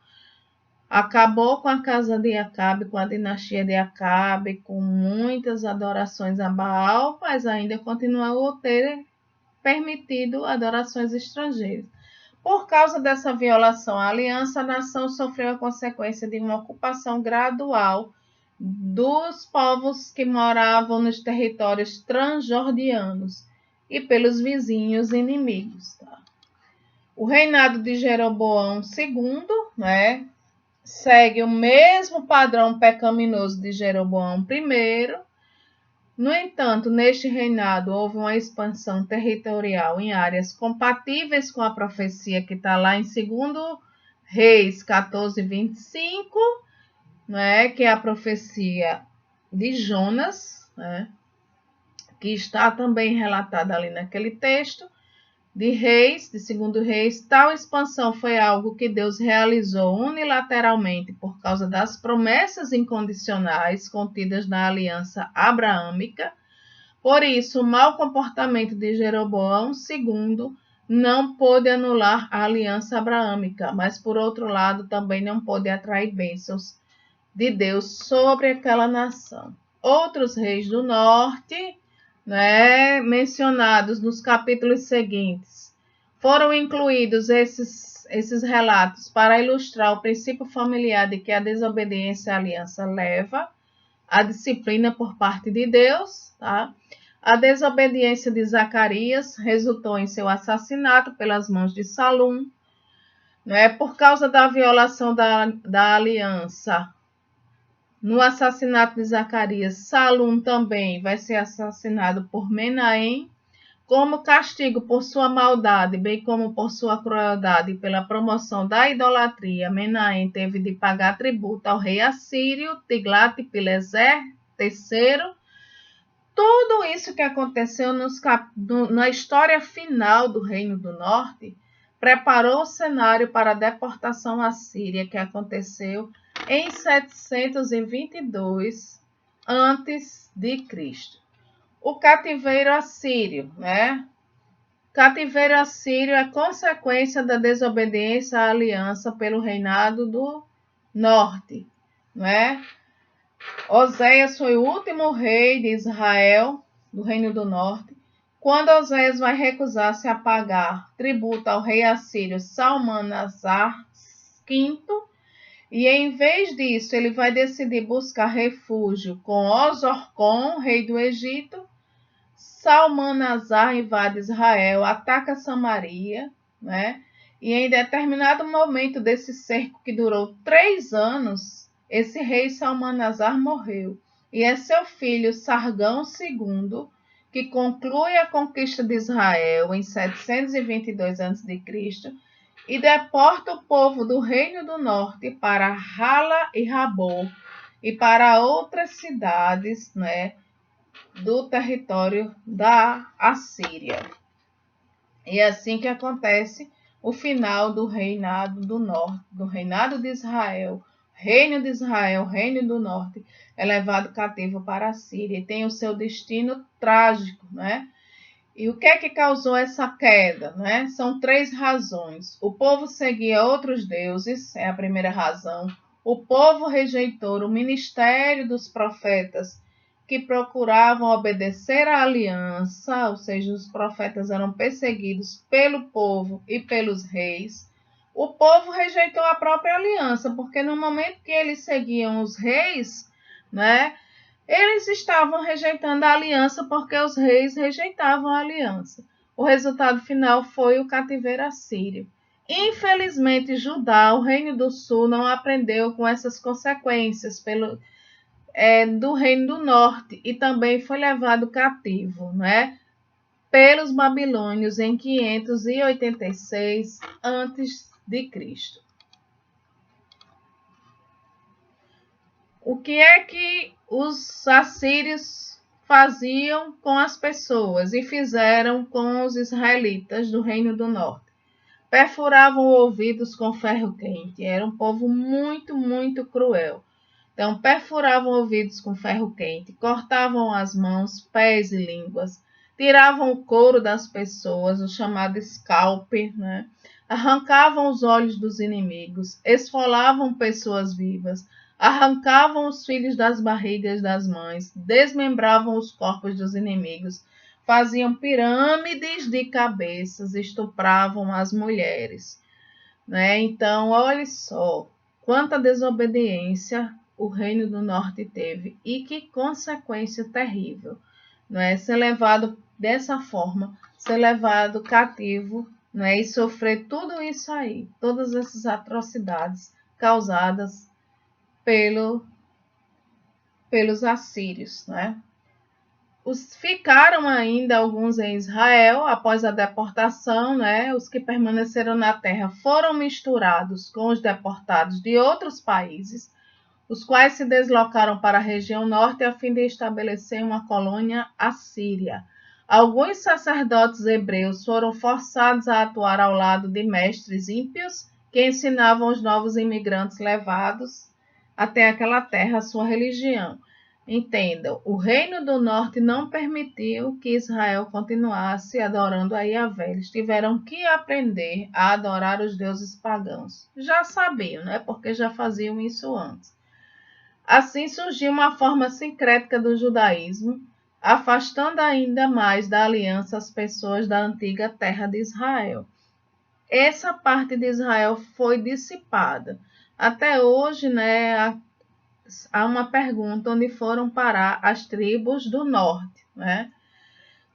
Acabou com a casa de Acabe, com a dinastia de Acabe, com muitas adorações a Baal, mas ainda continuou a ter permitido adorações estrangeiras. Por causa dessa violação à aliança, a nação sofreu a consequência de uma ocupação gradual dos povos que moravam nos territórios transjordianos e pelos vizinhos inimigos. Tá? O reinado de Jeroboão II, né, segue o mesmo padrão pecaminoso de Jeroboão I. No entanto, neste reinado houve uma expansão territorial em áreas compatíveis com a profecia que está lá em 2 Reis 14:25, né, que é a profecia de Jonas, né, que está também relatada ali naquele texto. De 2 Reis, tal expansão foi algo que Deus realizou unilateralmente por causa das promessas incondicionais contidas na aliança abraâmica. Por isso, o mau comportamento de Jeroboão II não pôde anular a aliança abraâmica, mas, por outro lado, também não pôde atrair bênçãos de Deus sobre aquela nação. Outros reis do norte, né, mencionados nos capítulos seguintes, foram incluídos esses relatos para ilustrar o princípio familiar de que a desobediência à aliança leva à disciplina por parte de Deus. Tá? A desobediência de Zacarias resultou em seu assassinato pelas mãos de Salum, né, por causa da violação da aliança. No assassinato de Zacarias, Salum também vai ser assassinado por Menahem. Como castigo por sua maldade, bem como por sua crueldade e pela promoção da idolatria, Menahem teve de pagar tributo ao rei assírio Tiglat-Pileser III. Tudo isso que aconteceu na história final do Reino do Norte preparou o cenário para a deportação assíria que aconteceu em 722 a.C. O cativeiro assírio, né? Cativeiro assírio é consequência da desobediência à aliança pelo reinado do norte, né? Oséias foi o último rei de Israel, do Reino do Norte. Quando Oséias vai recusar-se a pagar tributo ao rei assírio Salmanasar V, e em vez disso ele vai decidir buscar refúgio com Osorcom, rei do Egito, Salmanasar invade Israel, ataca Samaria, né? E em determinado momento desse cerco que durou 3 anos, esse rei Salmanasar morreu. E é seu filho Sargão II que conclui a conquista de Israel em 722 a.C. e deporta o povo do Reino do Norte para Hala e Rabor e para outras cidades, né, do território da Assíria. E é assim que acontece o final do reinado do norte, do reinado de Israel. Reino de Israel, Reino do Norte, é levado cativo para a Síria e tem o seu destino trágico, né? E o que é que causou essa queda, né? São 3 razões. O povo seguia outros deuses, é a primeira razão. O povo rejeitou o ministério dos profetas que procuravam obedecer à aliança, ou seja, os profetas eram perseguidos pelo povo e pelos reis. O povo rejeitou a própria aliança, porque no momento que eles seguiam os reis, né, eles estavam rejeitando a aliança porque os reis rejeitavam a aliança. O resultado final foi o cativeiro assírio. Infelizmente, Judá, o Reino do Sul, não aprendeu com essas consequências do Reino do Norte e também foi levado cativo, né, pelos babilônios em 586 a.C. O que é que os assírios faziam com as pessoas e fizeram com os israelitas do Reino do Norte? Perfuravam ouvidos com ferro quente. Era um povo muito, muito cruel. Então, perfuravam ouvidos com ferro quente, cortavam as mãos, pés e línguas, tiravam o couro das pessoas, o chamado scalp, né? Arrancavam os olhos dos inimigos, esfolavam pessoas vivas, arrancavam os filhos das barrigas das mães, desmembravam os corpos dos inimigos, faziam pirâmides de cabeças, estupravam as mulheres, né? Então, olhe só quanta desobediência o Reino do Norte teve e que consequência terrível, não é? Ser levado dessa forma, ser levado cativo, não é? E sofrer tudo isso aí, todas essas atrocidades causadas pelos assírios, não é? Ficaram ainda alguns em Israel após a deportação, né? Os que permaneceram na terra foram misturados com os deportados de outros países, os quais se deslocaram para a região norte a fim de estabelecer uma colônia assíria. Alguns sacerdotes hebreus foram forçados a atuar ao lado de mestres ímpios que ensinavam os novos imigrantes levados até aquela terra a sua religião. Entendam, o Reino do Norte não permitiu que Israel continuasse adorando a Yahvé. Eles tiveram que aprender a adorar os deuses pagãos. Já sabiam, né? Porque já faziam isso antes. Assim surgiu uma forma sincrética do judaísmo, afastando ainda mais da aliança as pessoas da antiga terra de Israel. Essa parte de Israel foi dissipada. Até hoje, né, há uma pergunta onde foram parar as tribos do norte, né?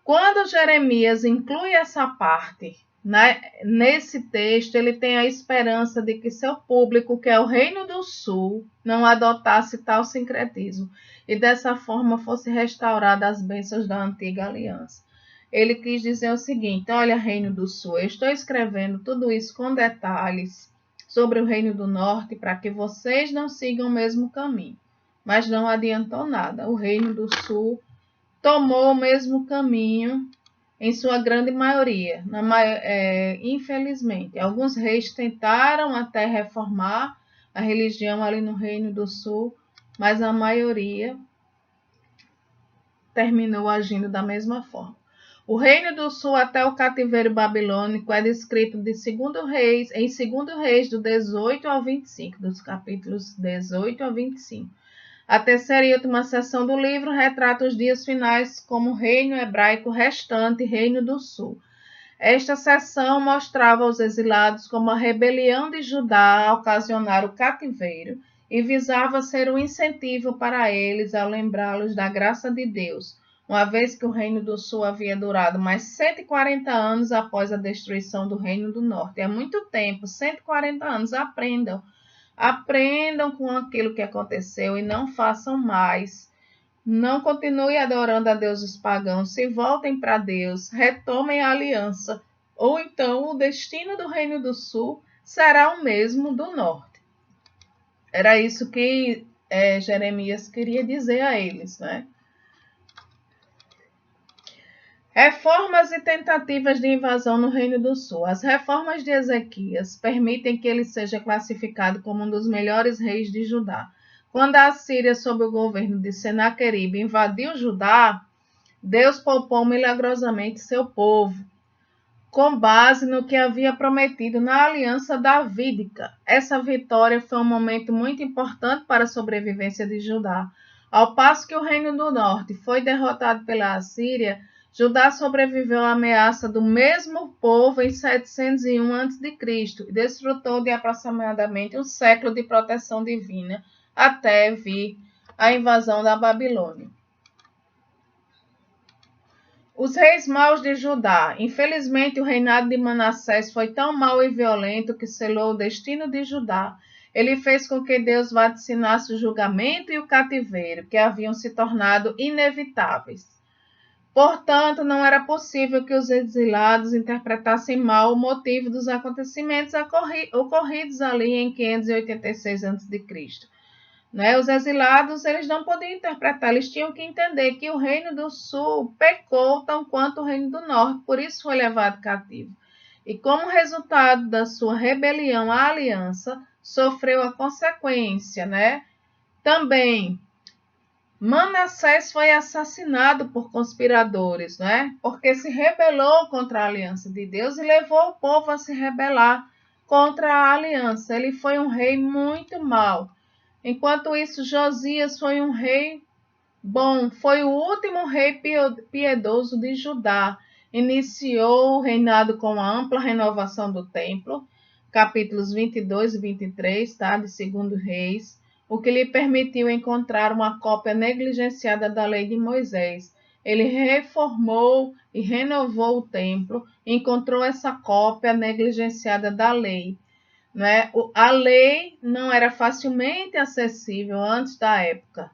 Quando Jeremias inclui essa parte, né, nesse texto, ele tem a esperança de que seu público, que é o Reino do Sul, não adotasse tal sincretismo e dessa forma fosse restaurada as bênçãos da antiga aliança. Ele quis dizer o seguinte: olha, Reino do Sul, eu estou escrevendo tudo isso com detalhes sobre o Reino do Norte para que vocês não sigam o mesmo caminho. Mas não adiantou nada. O Reino do Sul tomou o mesmo caminho em sua grande maioria. Infelizmente, alguns reis tentaram até reformar a religião ali no Reino do Sul, mas a maioria terminou agindo da mesma forma. O Reino do Sul até o cativeiro babilônico é descrito em 2 Reis do 18 ao 25, dos capítulos 18 ao 25. A terceira e última seção do livro retrata os dias finais como reino hebraico restante, Reino do Sul. Esta seção mostrava aos exilados como a rebelião de Judá ocasionar o cativeiro e visava ser um incentivo para eles ao lembrá-los da graça de Deus, uma vez que o Reino do Sul havia durado mais 140 anos após a destruição do Reino do Norte. É muito tempo, 140 anos. Aprendam com aquilo que aconteceu e não façam mais, não continue adorando a deuses pagãos, se voltem para Deus, retomem a aliança, ou então o destino do Reino do Sul será o mesmo do Norte. Era isso que Jeremias queria dizer a eles, né? Reformas e tentativas de invasão no Reino do Sul. As reformas de Ezequias permitem que ele seja classificado como um dos melhores reis de Judá. Quando a Assíria, sob o governo de Senaqueribe, invadiu Judá, Deus poupou milagrosamente seu povo, com base no que havia prometido na aliança davídica. Essa vitória foi um momento muito importante para a sobrevivência de Judá. Ao passo que o Reino do Norte foi derrotado pela Assíria, Judá sobreviveu à ameaça do mesmo povo em 701 a.C. e desfrutou de aproximadamente um século de proteção divina até vir a invasão da Babilônia. Os reis maus de Judá. Infelizmente, o reinado de Manassés foi tão mau e violento que selou o destino de Judá. Ele fez com que Deus vaticinasse o julgamento e o cativeiro, que haviam se tornado inevitáveis. Portanto, não era possível que os exilados interpretassem mal o motivo dos acontecimentos ocorridos ali em 586 a.C. Os exilados, eles não podiam interpretar, eles tinham que entender que o Reino do Sul pecou tão quanto o Reino do Norte, por isso foi levado cativo. E como resultado da sua rebelião à aliança, sofreu a consequência, Também Manassés foi assassinado por conspiradores, Porque se rebelou contra a aliança de Deus e levou o povo a se rebelar contra a aliança. Ele foi um rei muito mau. Enquanto isso, Josias foi um rei bom, foi o último rei piedoso de Judá. Iniciou o reinado com a ampla renovação do templo, capítulos 22 e 23, de 2 Reis, o que lhe permitiu encontrar uma cópia negligenciada da lei de Moisés. Ele reformou e renovou o templo, encontrou essa cópia negligenciada da lei. A lei não era facilmente acessível antes da época.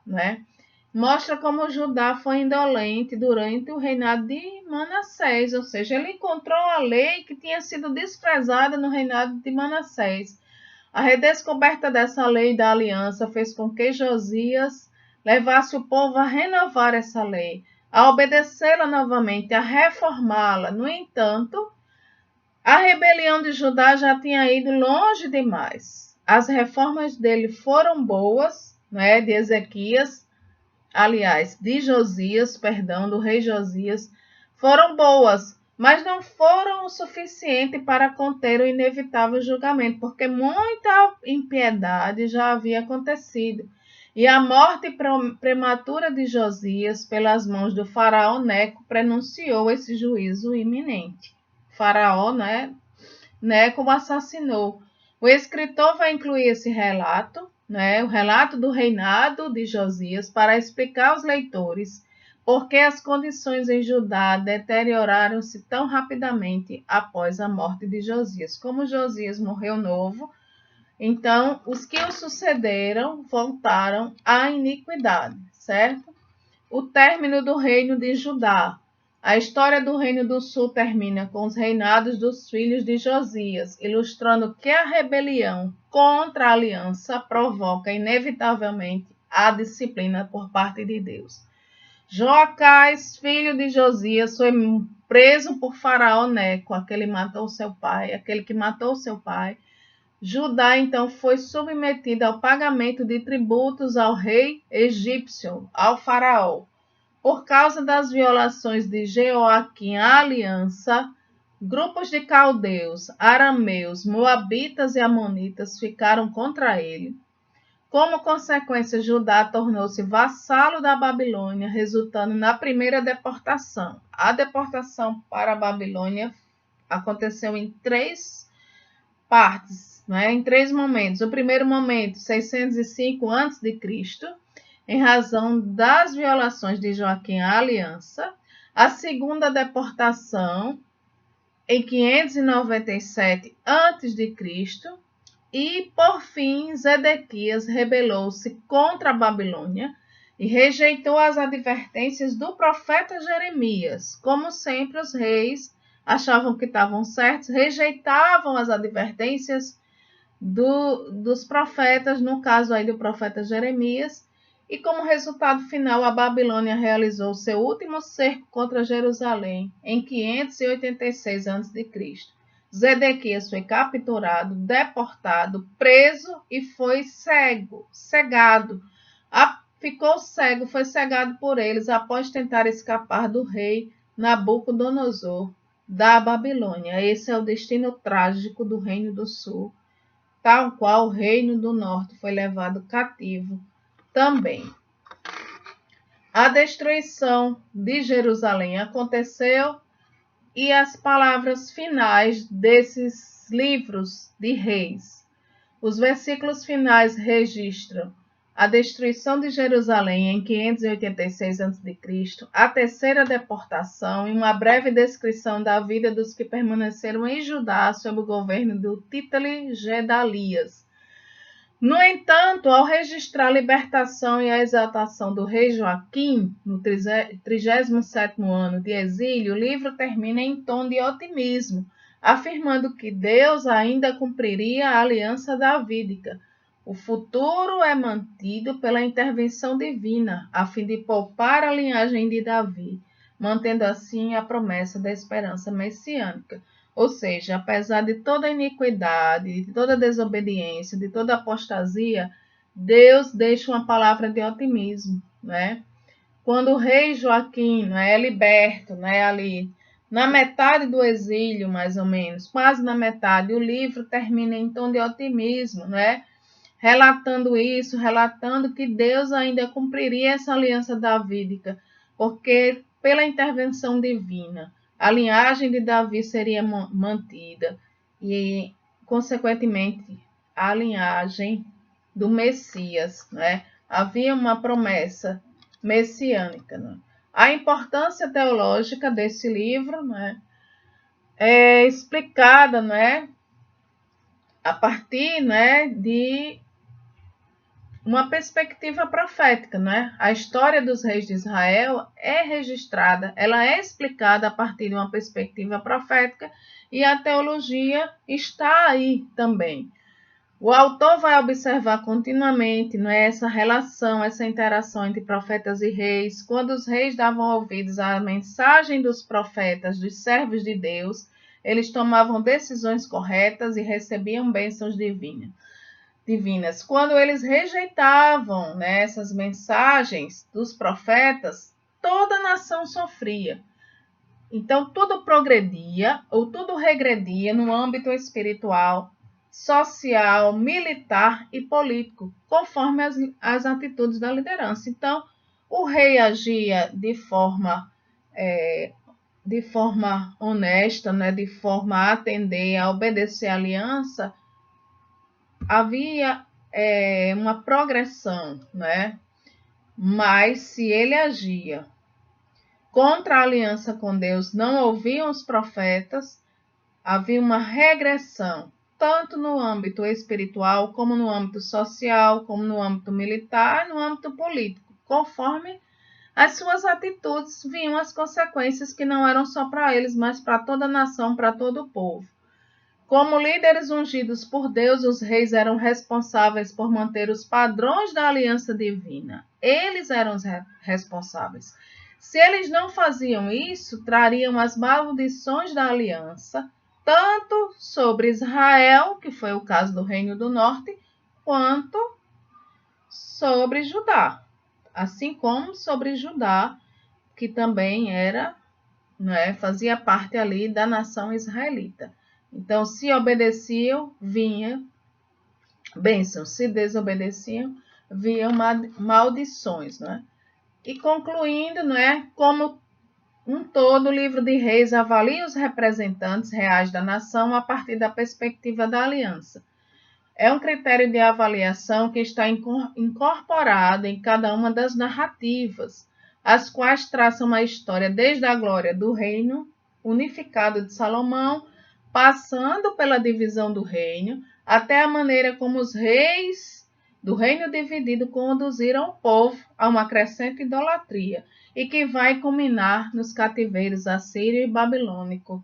Mostra como Judá foi indolente durante o reinado de Manassés, ou seja, ele encontrou a lei que tinha sido desprezada no reinado de Manassés. A redescoberta dessa lei da aliança fez com que Josias levasse o povo a renovar essa lei, a obedecê-la novamente, a reformá-la. No entanto, a rebelião de Judá já tinha ido longe demais. As reformas dele foram boas, de Ezequias, de Josias, do rei Josias, foram boas, mas não foram o suficiente para conter o inevitável julgamento, porque muita impiedade já havia acontecido. E a morte prematura de Josias, pelas mãos do faraó Neco, prenunciou esse juízo iminente. Faraó, Neco o assassinou. O escritor vai incluir esse relato, o relato do reinado de Josias, para explicar aos leitores por que as condições em Judá deterioraram-se tão rapidamente após a morte de Josias. Como Josias morreu novo, então os que o sucederam voltaram à iniquidade, certo? O término do reino de Judá. A história do Reino do Sul termina com os reinados dos filhos de Josias, ilustrando que a rebelião contra a aliança provoca inevitavelmente a disciplina por parte de Deus. Joacás, filho de Josias, foi preso por Faraó Neco, aquele que matou seu pai. Judá, então, foi submetida ao pagamento de tributos ao rei egípcio, ao faraó. Por causa das violações de Jeoaquim à aliança, grupos de caldeus, arameus, moabitas e amonitas ficaram contra ele. Como consequência, Judá tornou-se vassalo da Babilônia, resultando na primeira deportação. A deportação para a Babilônia aconteceu em 3 partes, em 3 momentos. O primeiro momento, 605 a.C., em razão das violações de Joaquim à aliança. A segunda deportação, em 597 a.C., e, por fim, Zedequias rebelou-se contra a Babilônia e rejeitou as advertências do profeta Jeremias. Como sempre, os reis achavam que estavam certos, rejeitavam as advertências dos profetas, no caso aí do profeta Jeremias, e como resultado final, a Babilônia realizou seu último cerco contra Jerusalém em 586 a.C. Zedequias foi capturado, deportado, preso e foi cegado. Ficou cego, foi cegado por eles após tentar escapar do rei Nabucodonosor da Babilônia. Esse é o destino trágico do Reino do Sul, tal qual o Reino do Norte foi levado cativo também. A destruição de Jerusalém aconteceu e as palavras finais desses livros de reis. Os versículos finais registram a destruição de Jerusalém em 586 a.C., a terceira deportação e uma breve descrição da vida dos que permaneceram em Judá sob o governo do Títere Gedalias. No entanto, ao registrar a libertação e a exaltação do rei Joaquim, no 37º ano de exílio, o livro termina em tom de otimismo, afirmando que Deus ainda cumpriria a aliança davídica. O futuro é mantido pela intervenção divina, a fim de poupar a linhagem de Davi, mantendo assim a promessa da esperança messiânica. Ou seja, apesar de toda iniquidade, de toda desobediência, de toda apostasia, Deus deixa uma palavra de otimismo, né? Quando o rei Joaquim, é liberto, ali na metade do exílio, mais ou menos, quase na metade, o livro termina em tom de otimismo, relatando isso, relatando que Deus ainda cumpriria essa aliança davídica, porque pela intervenção divina, a linhagem de Davi seria mantida e, consequentemente, a linhagem do Messias, Havia uma promessa messiânica, A importância teológica desse livro, é explicada, a partir, de uma perspectiva profética, A história dos reis de Israel é registrada, ela é explicada a partir de uma perspectiva profética e a teologia está aí também. O autor vai observar continuamente, essa relação, essa interação entre profetas e reis. Quando os reis davam ouvidos à mensagem dos profetas, dos servos de Deus, eles tomavam decisões corretas e recebiam bênçãos divinas. Quando eles rejeitavam, essas mensagens dos profetas, toda a nação sofria. Então, tudo progredia ou tudo regredia no âmbito espiritual, social, militar e político, conforme as atitudes da liderança. Então, o rei agia de forma honesta, de forma a atender, a obedecer à aliança. Havia uma progressão, Mas se ele agia contra a aliança com Deus, não ouviam os profetas, havia uma regressão, tanto no âmbito espiritual, como no âmbito social, como no âmbito militar, no âmbito político. Conforme as suas atitudes, vinham as consequências que não eram só para eles, mas para toda a nação, para todo o povo. Como líderes ungidos por Deus, os reis eram responsáveis por manter os padrões da aliança divina. Eles eram os responsáveis. Se eles não faziam isso, trariam as maldições da aliança, tanto sobre Israel, que foi o caso do Reino do Norte, quanto sobre Judá. Assim como sobre Judá, que também fazia parte ali da nação israelita. Então, se obedeciam, vinha bênçãos. Se desobedeciam, vinham maldições. E concluindo, como um todo, o livro de Reis avalia os representantes reais da nação a partir da perspectiva da aliança. É um critério de avaliação que está incorporado em cada uma das narrativas, as quais traçam a história desde a glória do reino unificado de Salomão, passando pela divisão do reino, até a maneira como os reis do reino dividido conduziram o povo a uma crescente idolatria e que vai culminar nos cativeiros assírio e babilônico.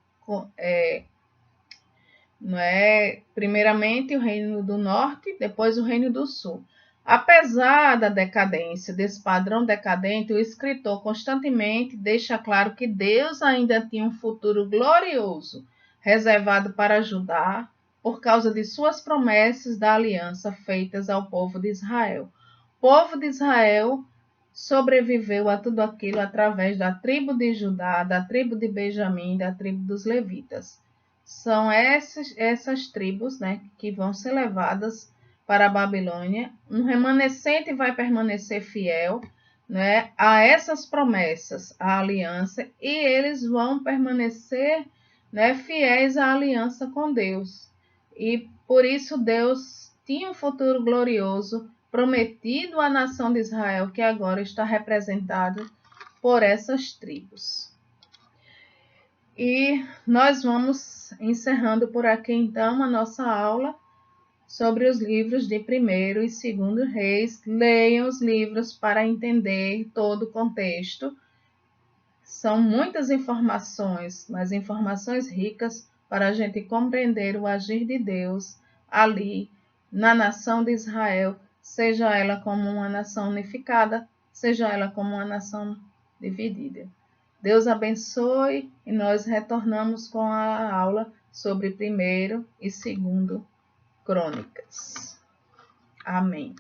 Não é? Primeiramente o reino do norte, depois o reino do sul. Apesar da decadência, desse padrão decadente, o escritor constantemente deixa claro que Deus ainda tinha um futuro glorioso reservado para Judá por causa de suas promessas da aliança feitas ao povo de Israel. O povo de Israel sobreviveu a tudo aquilo através da tribo de Judá, da tribo de Benjamim, da tribo dos levitas. São essas tribos, né, que vão ser levadas para a Babilônia. Um remanescente vai permanecer fiel, né, a essas promessas, à aliança, e eles vão permanecer, né, fiéis à aliança com Deus. E por isso Deus tinha um futuro glorioso prometido à nação de Israel, que agora está representado por essas tribos. E nós vamos encerrando por aqui, então, a nossa aula sobre os livros de 1º e 2º Reis. Leiam os livros para entender todo o contexto. São muitas informações, mas informações ricas para a gente compreender o agir de Deus ali na nação de Israel, seja ela como uma nação unificada, seja ela como uma nação dividida. Deus abençoe e nós retornamos com a aula sobre 1º e 2º Crônicas. Amém.